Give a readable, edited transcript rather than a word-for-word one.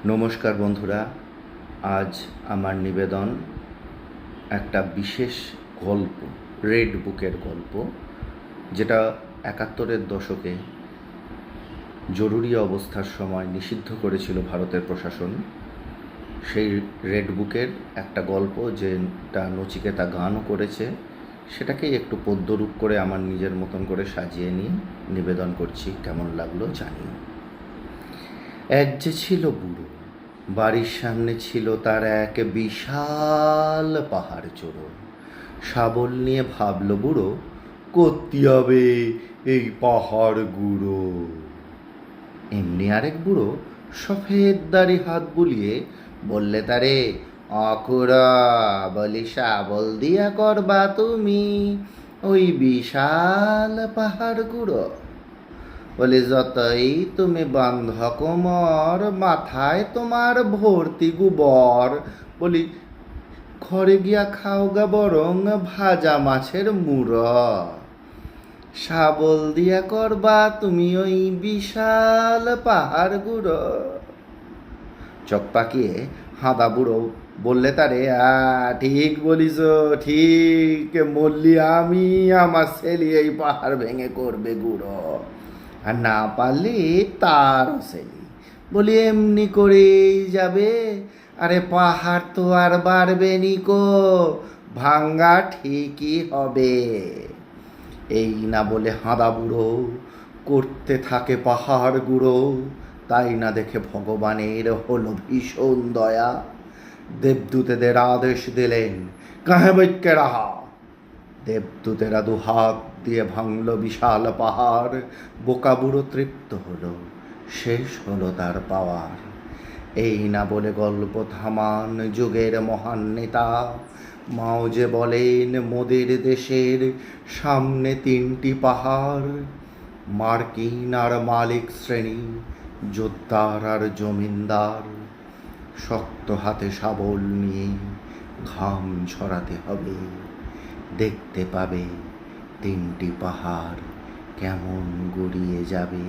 নমস্কার বন্ধুরা, আজ আমার নিবেদন একটা বিশেষ গল্প, রেড বুকের গল্প, যেটা ৭১-এর দশকে জরুরি অবস্থার সময় নিষিদ্ধ করেছিল ভারতের প্রশাসন। সেই রেড বুকের একটা গল্প, যেটা নচিকেতা গানও করেছে, সেটাকেই একটু পদ্যরূপ করে আমার নিজের মতন করে সাজিয়ে নিয়ে নিবেদন করছি। কেমন লাগলো জানিও। এক যে ছিল বুড়ো, বাড়ির সামনে ছিল তার এক বিশাল পাহাড় চড়ো। শাবল নিয়ে ভাবল বুড়ো, করতে হবে এই পাহাড় গুঁড়ো। এমনি আরেক বুড়ো সফেদ দাড়ি হাত বুলিয়ে বললে তারে, অকুড়া বলি শাবল দিয়া করবা তুমি ওই বিশাল পাহাড় গুঁড়ো। বলি, যতই তুমি বান্ধ কোমর, মাথায় তোমার ভর্তি গোবর। বলি, ঘরে গিয়া খাও গা বরং ভাজা মাছের মুড়ো। শাবল দিয়া করবা তুমি ওই বিশাল পাহাড় গুঁড়ো। চোখ পাকিয়ে হাঁদা বুড়ো বললে তারে, ঠিক বলিস, ঠিক বললি, আমি আমার ছেলে এই পাহাড় ভেঙে করবে গুঁড়ো, আর না পারলে তারও ছেলে। বলি, এমনি করেই যাবে? আরে পাহাড় তো আর বাড়বে নিকো, ভাঙ্গা ঠিকই হবে। এই না বলে হাঁদা বুড়ো করতে থাকে পাহাড় গুঁড়ো। তাই না দেখে ভগবানের হলো ভীষণ দয়া। দেবদূতেদের আদেশ দিলেন, কাহে বৈক্যে রাহা। দেবদূতেরা দুহাত দিয়ে ভাঙল বিশাল পাহাড়। বোকা বুড়ো তৃপ্ত হলো, শেষ হলো তার পাওয়ার। এই না বলে গল্প থামান যুগের মহান নেতা। মাও যে বলেন, মোদের দেশের সামনে ৩টি পাহাড়। মার্কিন আর মালিক শ্রেণী, জোদ্দার আর জমিনদার। শক্ত হাতে শাবল নিয়ে ঘাম ঝরাতে হবে, দেখতে পাবে ৩টি পাহাড় কেমন গড়িয়ে যাবে।